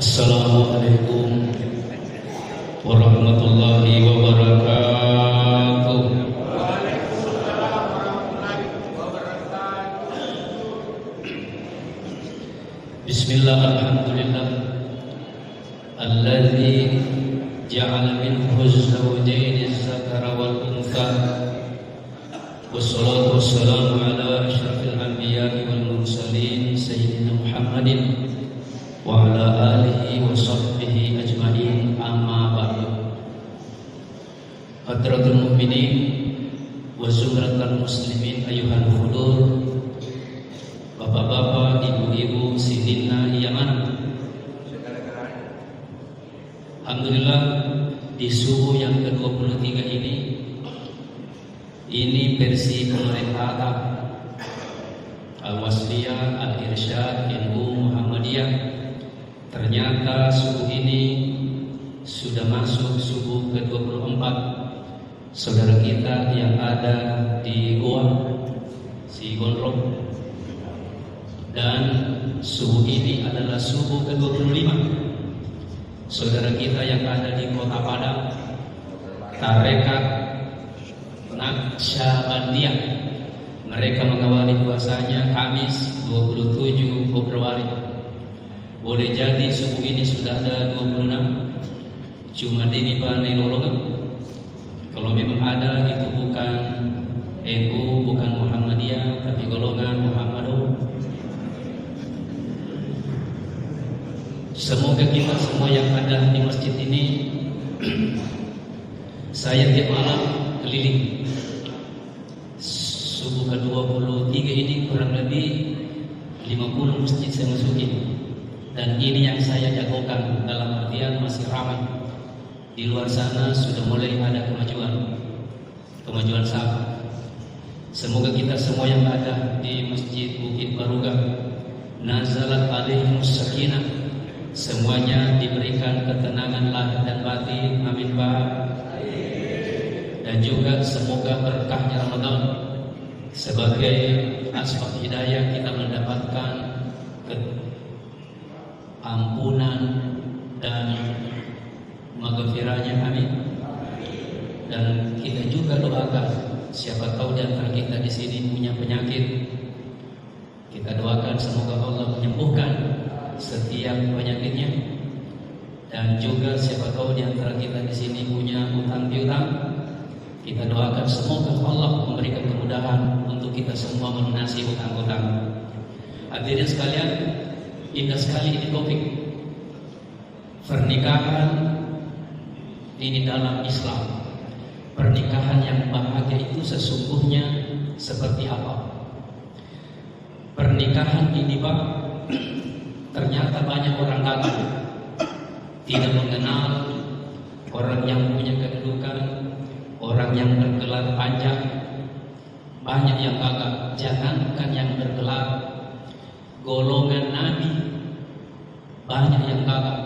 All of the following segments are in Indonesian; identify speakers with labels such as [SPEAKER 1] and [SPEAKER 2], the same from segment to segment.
[SPEAKER 1] Assalamualaikum warahmatullahi wabarakatuh. Bismillah, alhamdulillah alladzi ja'ala minhu az-zawjayn az-zakara wal untha. Wassalatu wassalamu ala asyrafil anbiya'i wal mursalin sayyidina Muhammadin wa ala alihi wa sahbihi ajma'in, amma ba'du. Hadratul mu'minin wa zumratul muslimin ayyuhal hudur, bapak-bapak, ibu-ibu, sidina iyamana. Alhamdulillah, di subuh yang ke-23 ini versi pemerintah Al-Wasliyah, Al-Irsyad, NU Muhammadiyah. Ternyata subuh ini sudah masuk subuh ke-24 saudara kita yang ada di Goa, si Gondrong. Dan subuh ini adalah subuh ke-25 saudara kita yang ada di Kota Padang, Tarekat Naqsyabandiyah. Mereka mengawali puasanya Kamis 27 Februari. Boleh jadi subuh ini sudah ada 26. Cuma ini pandai lolongan. Kalau memang ada, itu bukan NU, bukan Muhammadiyah, tapi golongan Muhammadun. Semoga kita semua yang ada di masjid ini, saya tiap malam keliling subuh ke-23 ini kurang lebih 50 masjid saya masukin. Dan ini yang saya jagokan, dalam artian masih ramai. Di luar sana sudah mulai ada kemajuan sahabat. Semoga kita semua yang ada di Masjid Bukit Barugah, nazalat alaihimus sakinah, semuanya diberikan ketenangan lahir dan batin. Amin Pak. Dan juga semoga berkahnya Ramadan sebagai asbab hidayah kita mendapatkan ampunan dan maghfirahnya. Amin. Dan kita juga doakan, siapa tahu di antara kita di sini punya penyakit, kita doakan semoga Allah menyembuhkan setiap penyakitnya. Dan juga siapa tahu di antara kita di sini punya utang piutang, kita doakan semoga Allah memberikan kemudahan untuk kita semua melunasi hutang-hutang. Hadirin sekalian, indah sekali ini topik pernikahan ini dalam Islam. Pernikahan yang bahagia itu sesungguhnya seperti apa? Pernikahan ini Pak, ternyata banyak orang gagal, tidak mengenal orang yang punya kedudukan, orang yang bergelar panjang. Banyak yang gagal, jangankan yang bergelar, golongan Nabi banyak yang gagal.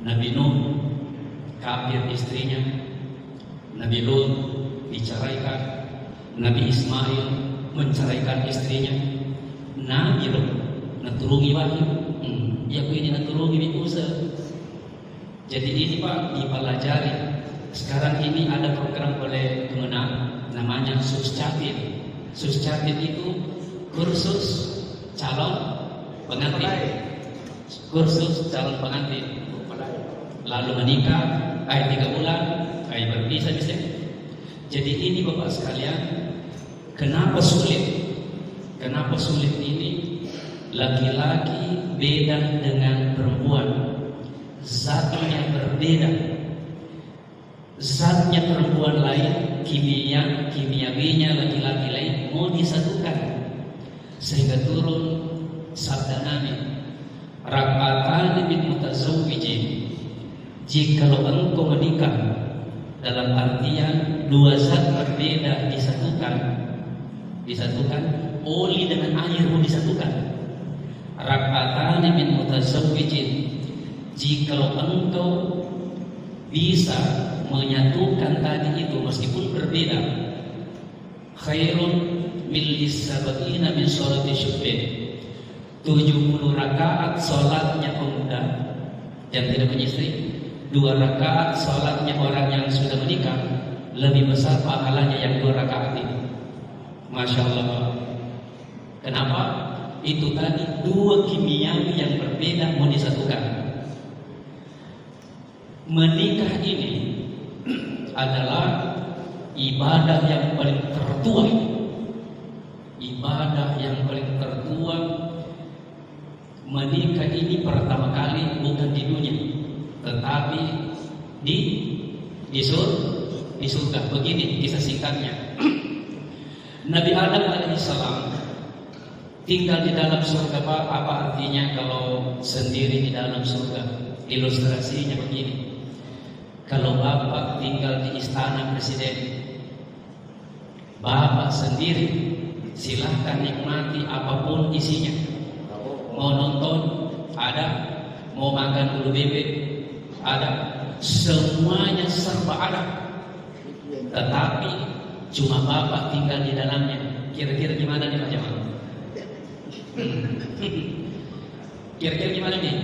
[SPEAKER 1] Nabi Nuh kafir istrinya, Nabi Lut diceraikan, Nabi Ismail menceraikan istrinya, Nabi Lut naturungi wahyu, ya ini naturungi Musa. Jadi ini Pak dipelajari. Sekarang ini ada program oleh Kemenang namanya Suscatit. Suscatit itu kursus calon pengantin. Kursus calon pengantin. Lalu menikah, 3 bulan, berpisah bisa. Jadi ini Bapak sekalian, kenapa sulit? Kenapa sulit ini? Laki-laki beda dengan perempuan, zatnya berbeda. Zatnya perempuan lain, kimiawinya laki-laki lain mau disatukan, sehingga turun sabda Nabi, rak'atan min mutazawwijin. Jikalau engkau menikah, dalam artian dua zat berbeda disatukan, oli dengan air pun disatukan. Rak'atan min mutazawwijin, jikalau engkau bisa menyatukan tadi itu meskipun berbeda, khairun min lisabina min sholati syubbin, 70 rakaat sholatnya pemuda yang tidak punya istri, 2 rakaat sholatnya orang yang sudah menikah lebih besar pahalanya yang 2 rakaat ini. Masya Allah. Kenapa? Itu tadi 2 kimiawi yang berbeda mau disatukan. Menikah ini adalah ibadah yang paling tertua. Ibadah yang paling tertua. Menikah ini pertama kali bukan di dunia, tetapi di surga. Begini kisah singkatnya. Nabi Adam alaihissalam tinggal di dalam surga. Apa artinya kalau sendiri di dalam surga? Ilustrasinya begini. Kalau bapak tinggal di istana presiden, bapak sendiri silahkan nikmati apapun isinya. Mau nonton ada, mau makan bulu bebek ada, semuanya serba ada. Tetapi cuma bapak tinggal di dalamnya. Kira-kira gimana nih Pak Jamal? Kira-kira gimana nih?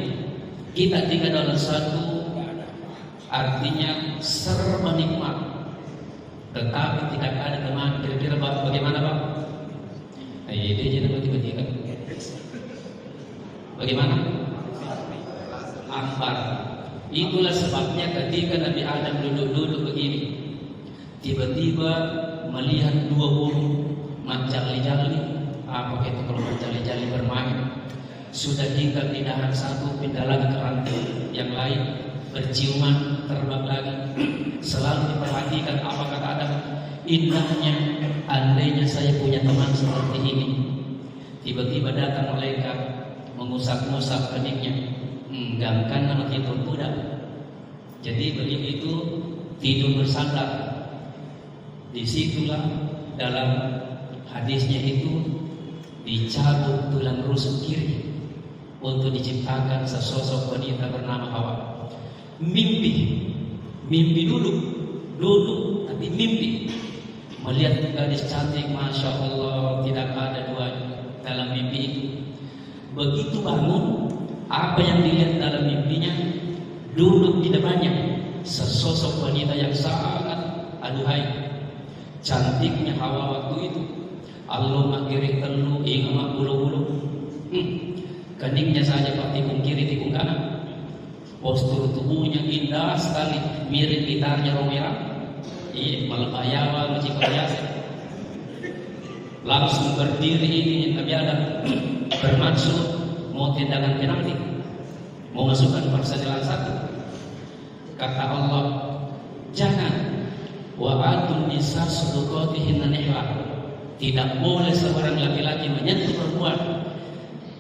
[SPEAKER 1] Kita tinggal dalam satu, artinya serba nikmat, tetapi tidak ada teman. Kira-kira bagaimana Pak? Dia jadi tiba-tiba. Bagaimana? Ampar. Itulah sebabnya ketika Nabi Adam duduk-duduk begini, tiba-tiba melihat 2 burung menjali-jali. Apa itu kalau menjali-jali bermain? Sudah tinggal di dahan satu, pindah lagi ke rantai yang lain, berciuman, terbang lagi. Selalu diperhatikan apa kata Adam. Indahnya andainya saya punya teman seperti ini. Tiba-tiba datang malaikat mengusap-ngusap keningnya. Gangkan nama tidur kuda. Jadi beliau itu tidur bersandar. Disitulah dalam hadisnya itu dicabut tulang rusuk kiri untuk diciptakan sesosok wanita bernama Hawa. Mimpi duduk tapi mimpi melihat gadis cantik, masya Allah, tidak ada duanya dalam mimpi itu. Begitu bangun, apa yang dilihat dalam mimpinya? Duduk di depannya sesosok wanita yang sangat aduhai, cantiknya Hawa waktu itu. Allah makiri telu ingat bulu-bulu. Keningnya saja Pak, tikung kiri tikung kanan. Postur tubuhnya indah sekali, mirip gitarnya Romera. Iya, Malabayawa macam biasa. Langsung berdiri ini Nabi Adam bermaksud mau tindakan penalti, mau masukkan persediaan 1. Kata Allah, jangan wa atun nisa suduqatihinna nihla. Tidak boleh seorang laki-laki menyentuh perempuan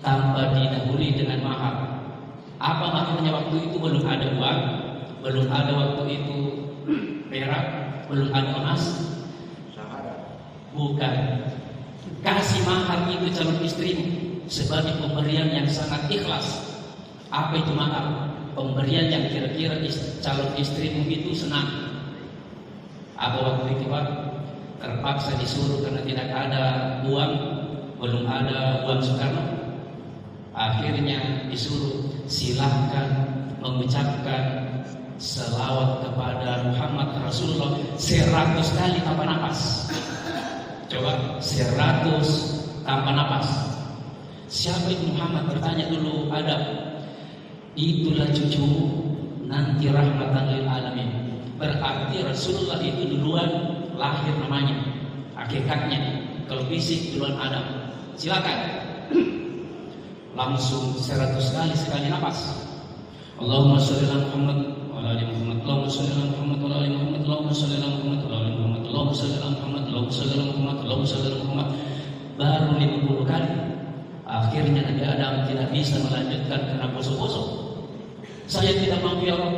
[SPEAKER 1] tanpa didahului dengan mahar. Apa maharnya waktu itu? Belum ada uang, belum ada waktu itu perak, belum ada emas. Bukan. Kasih mahar itu calon istrimu sebagai pemberian yang sangat ikhlas. Apa itu mahar? Pemberian yang kira-kira calon istrimu itu senang. Apa waktu itu Pak? Terpaksa disuruh karena tidak ada uang, belum ada uang Soekarno. Akhirnya disuruh silahkan mengucapkan selawat kepada Muhammad Rasulullah 100 kali tanpa napas. Coba 100 tanpa napas. Siapa itu Muhammad? Bertanya dulu Adam. Itulah cucumu, nanti rahmatan lil alamin. Berarti Rasulullah itu duluan lahir namanya, hakikatnya. Kalau fisik duluan Adam. Silakan. Langsung 100 kali sekali napas. Allahumma sholli ala Muhammad wa ala ali Muhammad. Allahumma sholli ala Muhammad wa ala ali Muhammad. Allahumma sholli ala Muhammad wa ala ali Muhammad. Allahumma sholli ala Muhammad. Allahumma sholli ala Muhammad. Allahumma sholli ala Muhammad. Baru 50 kali. Akhirnya Nabi Adam tidak bisa melanjutkan karena bosok-bosok. Saya tidak mampu ya Allah.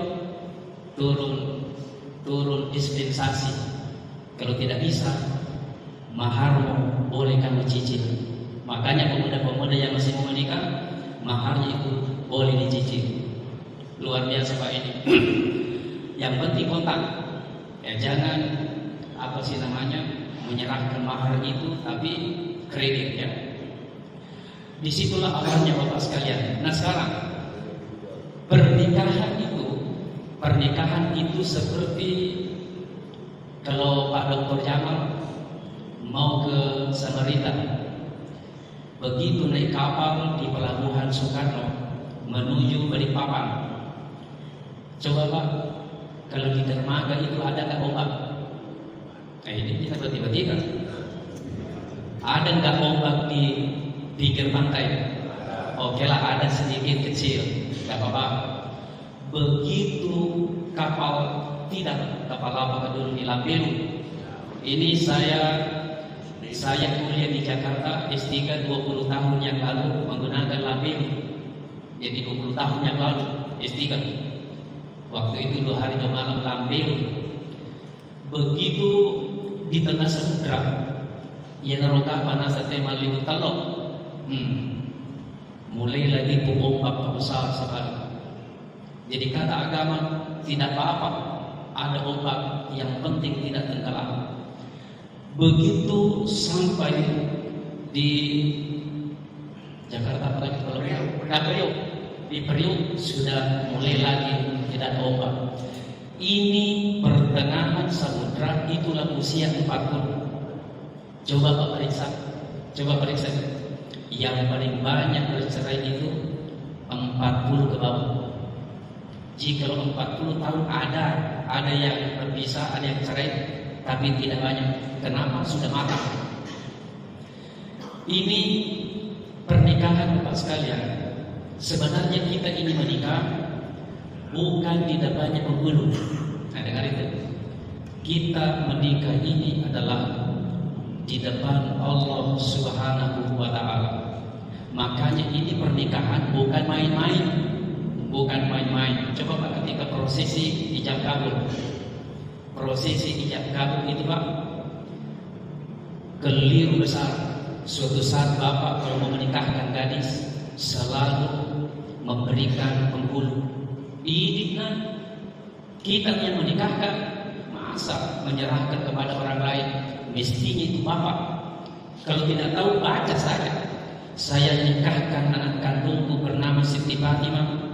[SPEAKER 1] Turun dispensasi. Kalau tidak bisa, maharmu boleh kamu cicil. Makanya pemuda-pemuda yang masih mau menikah, maharnya itu boleh dicicil. Luar biasa Pak ini. Yang penting kontak. Ya jangan menyerahkan mahar itu, tapi kredit ya. Disitulah awalnya Bapak sekalian. Nah sekarang pernikahan itu seperti kalau Pak Dr. Jamal mau ke Samarinda, begitu naik kapal di pelabuhan Soekarno menuju Balikpapan. Coba Pak, kalau di dermaga itu ada nggak ombak? Ini bisa tiba-tiba. Ada nggak ombak di pinggir pantai? Oke lah, ada sedikit kecil, nggak apa-apa. Begitu kapal apa dulu di Lampelu. Ini saya kuliah di Jakarta S3 20 tahun yang lalu menggunakan Lampelu. Jadi 20 tahun yang lalu S3. Waktu itu 2 hari 2 malam Lampelu. Begitu di tengah samudra, ya naroka panas tema limu telok. Mulai lagi ombak besar sekali. Jadi kata agama tidak apa-apa, ada ombak, yang penting tidak tenggelam. Begitu sampai di Jakarta apalagi kalau di Priok sudah mulai lagi tidak ada ombak. Ini pertengahan samudra, itulah usia 40. Coba periksa. Yang paling banyak bercerai itu 40 ke bawah. Jika 40 tahun ada yang berpisah, ada yang cerai, tapi tidak banyak. Kenapa? Sudah matang. Ini pernikahan Bapak sekalian. Sebenarnya kita ini menikah bukan tidak banyak penghulu. Nah, dengar itu. Kita menikah ini adalah di depan Allah Subhanahu wa Ta'ala. Makanya ini pernikahan bukan main-main. Coba Pak, ketika prosesi ijab kabul. Prosesi ijab kabul itu Pak keliru besar. Suatu saat Bapak kalau mau menikahkan gadis selalu memberikan penghulu. Ini kan kita yang menikahkan, masa menyerahkan kepada orang lain? Mestinya itu Bapak. Kalau tidak tahu baca saja. Saya nikahkan anak kandungku bernama Siti Fatimah.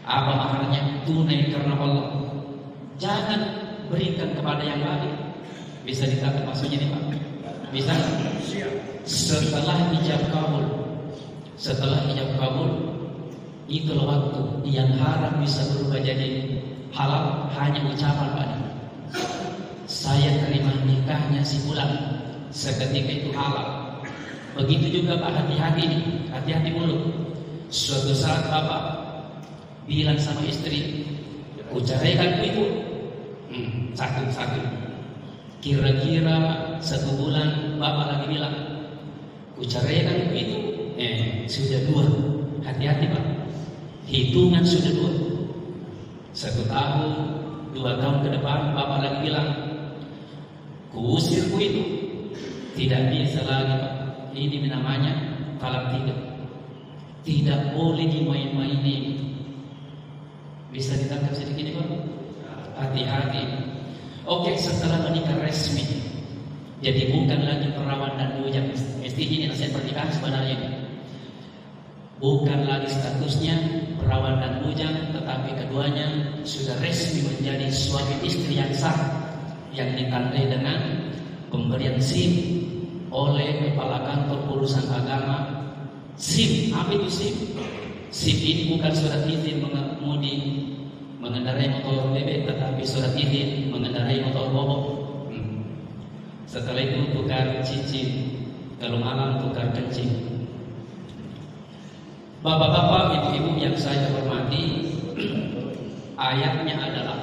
[SPEAKER 1] Apa maharnya? Tunai karena Allah. Jangan berikan kepada yang lain. Bisa dikatakan maksudnya nih Pak? Bisa? Setelah ijab kabul, itulah waktu yang haram bisa berubah jadi halal, hanya ucapan Pak. Saya terima nikahnya si fulan, seketika itu halal. Begitu juga Pak, hati-hati mulut. Suatu saat Bapak bilang sama istri, kuceraikan itu satu. Kira-kira 1 bulan Bapak lagi bilang, kuceraikan itu sudah 2. Hati-hati Pak, hitungan sudah 2. 1 tahun, 2 tahun ke depan Bapak lagi bilang, kuusirku itu. Tidak bisa lagi Pak. Ini namanya talak 3. Tidak boleh dimain-mainin. Bisa ditangkap sedikit Pak? Hati-hati. Oke, setelah menikah resmi, jadi bukan lagi perawan dan bujang. Mestinya ini nasihat pernikahan sebenarnya. Bukan lagi statusnya perawan dan bujang, tetapi keduanya sudah resmi menjadi suami istri yang sah, yang ditandai dengan pemberian SIM oleh kepala kantor urusan agama. SIM, apa itu SIM? SIM ini bukan surat izin mengemudi mengendarai motor bebek, tetapi surat izin mengendarai motor bobok. Setelah itu tukar cincin, kalau malam tukar kencing. Bapak-bapak, ibu-ibu yang saya hormati, ayatnya adalah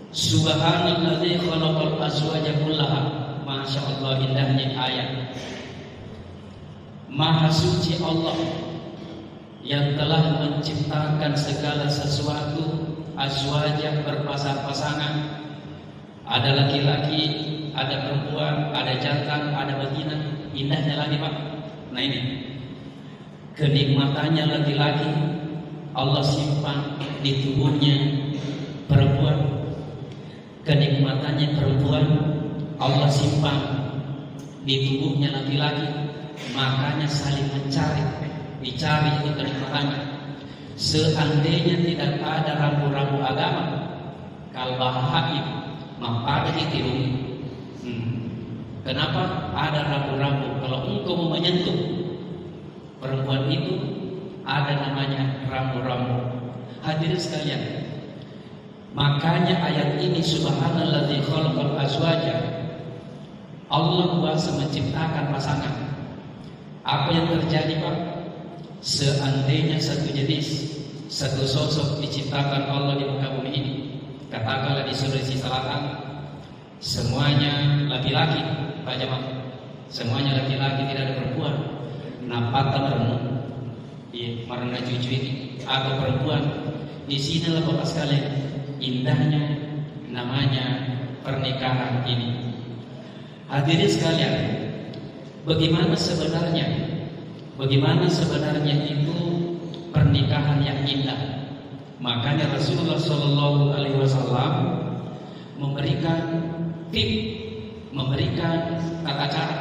[SPEAKER 1] Subhanalladzi khalaqal azwaja kullaha. Masya Allah, indahnya ayat. Maha suci Allah yang telah menciptakan segala sesuatu, azwaja berpasang-pasangan. Ada laki-laki, ada perempuan, ada jantan, ada betina. Indahnya lagi Pak. Nah ini kenikmatannya laki-laki Allah simpan di tubuhnya perempuan. Kenikmatannya perempuan Allah simpan di tubuhnya laki-laki. Makanya saling mencari. dicari itu kenikmatannya. Seandainya tidak ada rambu-rambu agama, kal bahaim mapada itiru. Kenapa ada rambu-rambu? Kalau engkau mau menyentuh perempuan itu, ada namanya rambu-rambu. Hadirin sekalian, makanya ayat ini subhanalladzi khalaqal azwaja. Allah kuasa menciptakan pasangan. Apa yang terjadi, Pak? Seandainya satu jenis, satu sosok diciptakan Allah di muka bumi ini, katakanlah di Sulawesi Selatan, semuanya laki-laki, Pak Jamal, semuanya laki-laki, tidak ada perempuan. Napata merenung, marana cucu ini, atau perempuan. Di sinilah Bapak sekalian indahnya namanya pernikahan ini. Hadirin sekalian, bagaimana sebenarnya itu pernikahan yang indah. Makanya Rasulullah Shallallahu Alaihi Wasallam memberikan tip, memberikan tata cara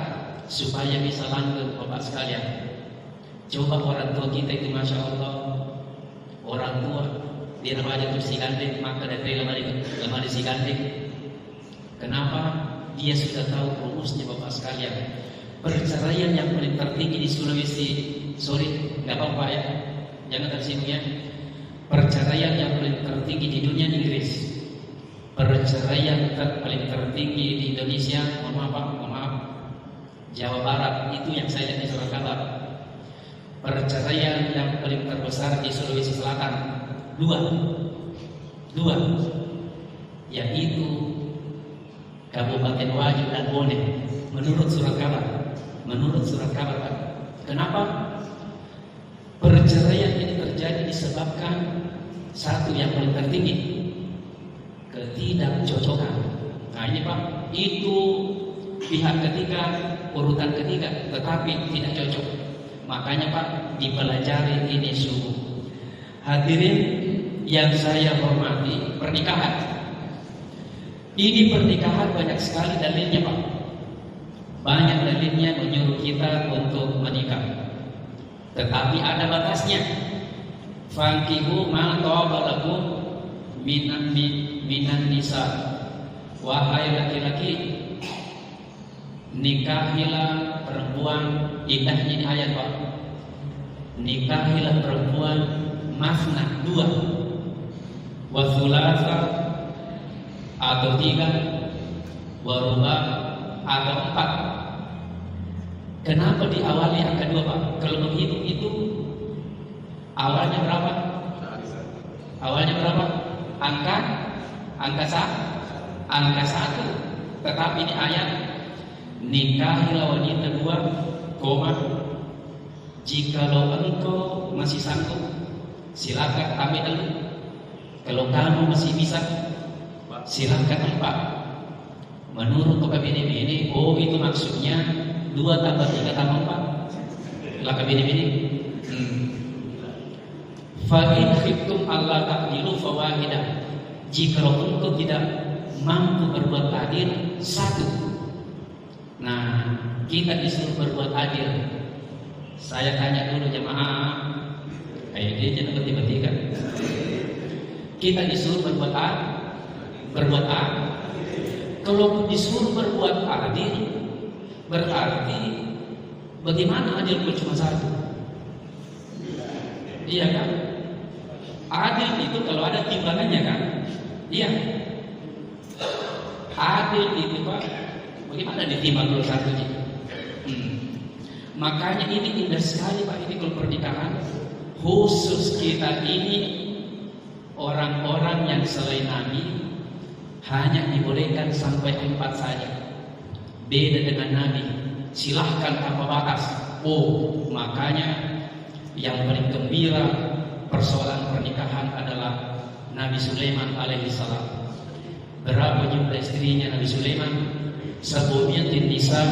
[SPEAKER 1] supaya bisa langgeng. Bapak sekalian, coba orang tua kita itu, masya Allah, orang tua dia remaja terus si gandeng, maka dari lemari si gandeng. Kenapa? Dia sudah tahu rumusnya. Bapak sekalian, perceraian yang paling tertinggi di Sulawesi, sorry, nggak apa-apa ya, jangan tersinggung ya. Perceraian yang paling tertinggi di dunia Inggris, perceraian paling tertinggi di Indonesia, mohon maaf, Jawa Barat, itu yang saya lihat di surat kabar. Perceraian yang paling terbesar di Sulawesi Selatan, dua, yaitu Kabupaten Wajo dan Bone, menurut surat kabar. Pak. Kenapa? Perceraian ini terjadi disebabkan satu yang paling tertinggi, ketidakcocokan. Nah ini Pak, itu pihak ketiga, urutan ketiga, tetapi tidak cocok. Makanya Pak, dipelajari ini sungguh. Hadirin yang saya hormati, pernikahan. Ini pernikahan banyak sekali dalilnya Pak. Banyak dalilnya menyuruh kita untuk menikah. Tetapi ada batasnya. Fankihu ma taba lakum minan nisa. Wahai laki-laki, nikahilah perempuan. Indahnya ini ayat Pak. Nikahilah perempuan masna, 2, wa thulatha atau 3, wa ruba atau 4. Kenapa diawali angka 2 Pak? Kalau menghitung itu awalnya berapa? Angka 1. Tetapi ini ayat nikahilah wanita 2, jikalau engkau masih sanggup silakan ambil dulu. Kalau kamu masih bisa silakan 4. Menurut KBBI, oh itu maksudnya 2 tambah 3 tambah 4 lah KBBI. Fa in khiftum alla ta'dilu fawahidah. Jikalau engkau tidak mampu berbuat adil, 1. Nah, kita disuruh berbuat adil. Saya tanya dulu jemaah, ayo dia jangan bertiga-tiga. Kita disuruh berbuat adil. Kalau disuruh berbuat adil, berarti bagaimana adil cuma 1? Iya kan? Adil itu kalau ada timbangannya kan? Iya. Adil itu Pak, bagaimana ditimbang kalau 1 aja? Makanya ini indah sekali Pak, ini kalau pernikahan. Khusus kita ini orang-orang yang selain Nabi hanya dibolehkan sampai 4 saja. Beda dengan Nabi, silahkan tanpa batas. Oh, makanya yang paling gembira persoalan pernikahan adalah Nabi Sulaiman alaihissalam. Berapa jumlah istrinya Nabi Sulaiman? Sabumiyatin nisa,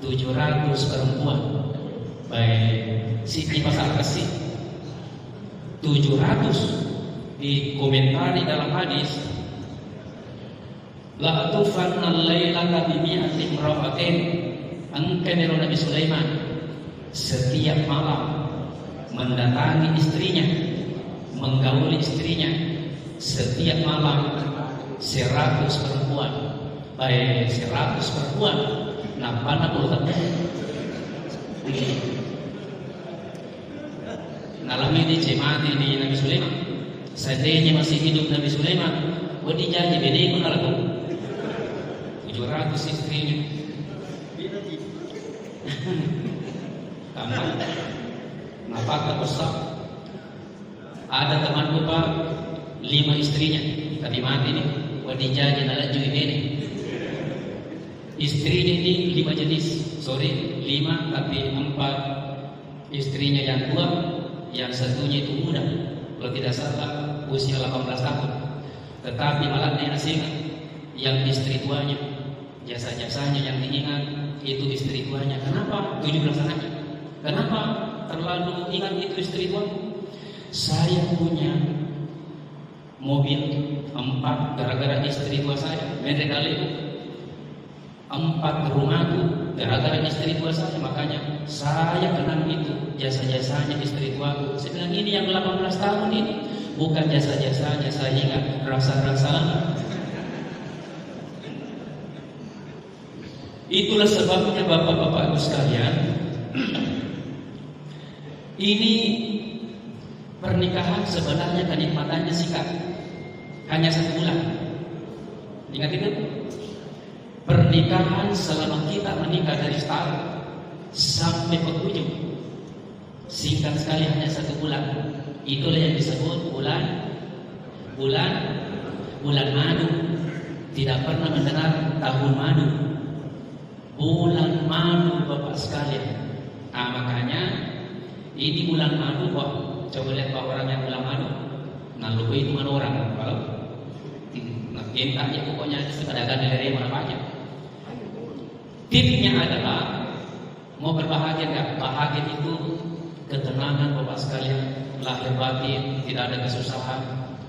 [SPEAKER 1] 700 perempuan. Baik, Siti pasal kasih 700. Dikomentari dalam hadis, la tufanna lailata bi mi'ati imra'atin. Angkanya Nabi Sulaiman setiap malam mendatangi istrinya, menggauli istrinya setiap malam 100 perempuan, 100 perempuan. Napana puluh ngalami di cemati di Nabi Sulaiman. Seandainya masih hidup Nabi Sulaiman, wadi janji beda pun lalu 700 istrinya. Kamu ngapa besar? Ada temanku Pak, 5 istrinya, tadi mati nih. Wadi janji nala juga ini. Istrinya ini 5 jenis, 5 tapi 4 istrinya yang tua, yang satunya itu muda. Kalau tidak salah usia 18 tahun. Tetapi malah nasib yang istri tuanya, jasa-jasanya yang diingat itu istri tuanya. Kenapa 17 anaknya? Kenapa terlalu ingat itu istri tuanya? Saya punya mobil 4 gara-gara istri tua saya. Mereka kali 4 rumahku gara-gara istri tua saya. Makanya saya kenal itu jasa-jasanya istri tuaku. Saya bilang ini yang 18 tahun ini bukan jasa-jasanya, saya ingat rasa-rasanya. Itulah sebabnya bapak-bapak sekalian, ini pernikahan sebenarnya kenikmatannya singkat, hanya 1 bulan. Ingat itu? Pernikahan selama kita menikah dari start sampai penghujung singkat sekali, hanya 1 bulan. Itulah yang disebut bulan madu. Tidak pernah mendengar tahun madu. Bulan madu bapak sekalian. Makanya ini bulan madu kok. Coba lihat Pak orang yang bulan madu. Nah lupa itu mana orang kalau entahnya pokoknya sepadakan dari mana banyak. Tipsnya adalah mau berbahagia enggak? Bahagia itu ketenangan bapak sekalian, lahir batin, tidak ada kesusahan.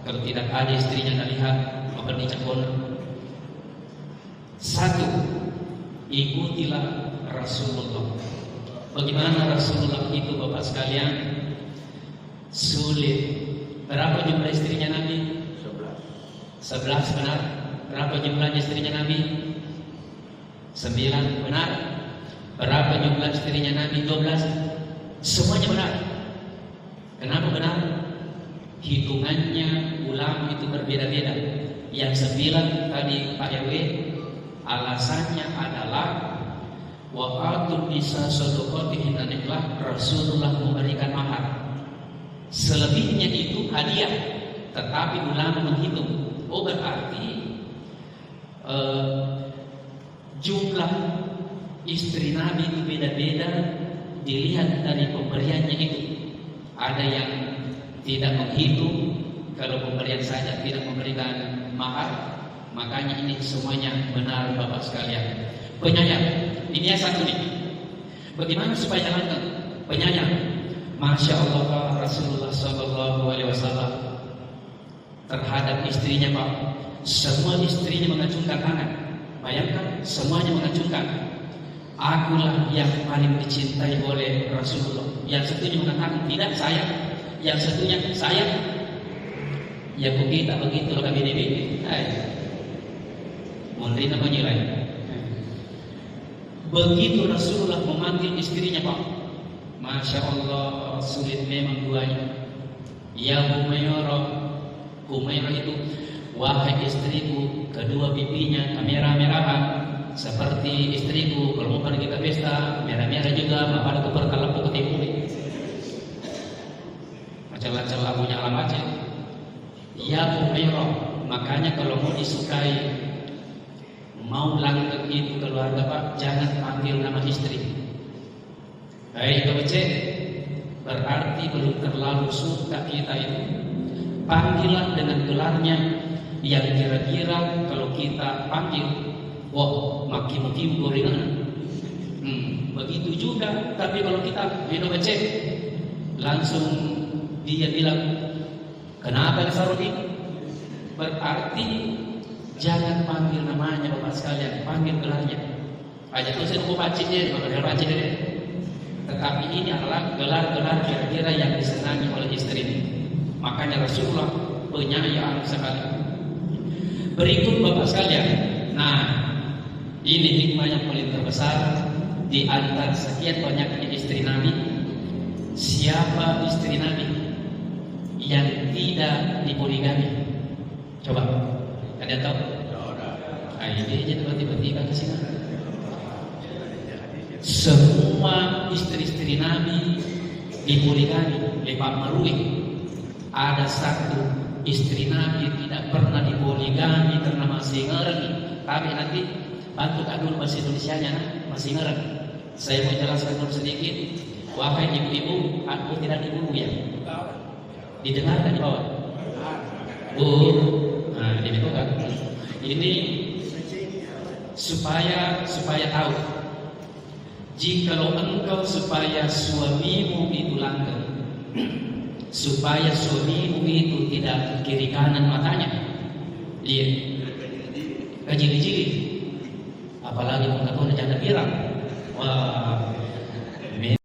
[SPEAKER 1] Kalau tidak ada istrinya nggak lihat, maka dicekon. 1, ikutilah Rasulullah. Bagaimana Rasulullah itu bapak sekalian? Sulit. Berapa jumlah istrinya Nabi? 11 benar. Berapa jumlah istrinya Nabi? 9 benar. Berapa jumlah istrinya Nabi? 12. Semuanya benar. Kenapa benar? Hitungannya ulama itu berbeda-beda. Yang 9 tadi Pak RW, alasannya adalah wa'atul bisa sodokotihin aneklah Rasulullah memberikan mahar. Selebihnya itu hadiah. Tetapi ulama menghitung, berarti jumlah istri Nabi itu beda-beda dilihat dari pemberiannya itu. Ada yang tidak menghitung, kalau pemberian saja tidak memberikan mahar. Makanya ini semuanya benar bapak sekalian. Penyayang, ini yang 1 nih. Bagaimana supaya jalankan penyayang? Masya Allah Rasulullah SAW terhadap istrinya Pak, semua istrinya mengacungkan tangan. Bayangkan, semuanya mengacungkan. Akulah yang paling dicintai oleh Rasulullah. Yang satunya mengatakan tidak, saya. Yang satunya saya. Ya begitu loh kami ini. Mungkin apa nilai? Begitu Rasulullah memanggil istrinya Pak, Masya Allah sulit memang duanya. Ya Humairah itu, wahai istriku, kedua pipinya merah-merahan seperti istriku. Kalau mau pergi ke pesta merah-merah juga, maka ada perkalapu ketemu macam-macam lagunya alam aja. Ya Humairah, makanya kalau mau disukai, mau langgeng itu keluarga Pak, jangan panggil nama istri. Baik kece, berarti belum terlalu suka kita itu. Panggilan dengan gelarnya yang kira-kira kalau kita panggil, wah maki-maki gorengan. Begitu juga. Tapi kalau kita minum kece, langsung dia bilang, kenapa Sarodi? Berarti jangan panggil namanya bapak sekalian, panggil gelarnya. Aja tuh saya mau pancinya, bakal pancin deh. tetapi ini adalah gelar-gelar kira-kira yang disenangi oleh istri. Makanya Rasulullah penyayang sekali. Berikut Bapak sekalian, nah ini hikmah yang paling terbesar di antara sekian banyaknya istri Nabi. Siapa istri Nabi yang tidak dipoligami? Coba, ada tahu? Nah, ini aja tiba-tiba ke sini. Semua istri-istri Nabi dipoligami. Lepas Marui ada satu istri Nabi tidak pernah dipoligami karena masih ngerti. Tapi nanti bantu dulu bahasa Indonesianya, masih ngerti. Saya mau jelaskan dulu sedikit. Wahai ibu-ibu, aku tidak ibu ya. Didengarkan di bawah. Nah ini bukan. Ini supaya tahu. Jikalau engkau supaya suamimu itu langgeng, supaya suamimu itu tidak kiri kanan matanya, iya, kejili-jili, apalagi mengatakan janda pirang, wah.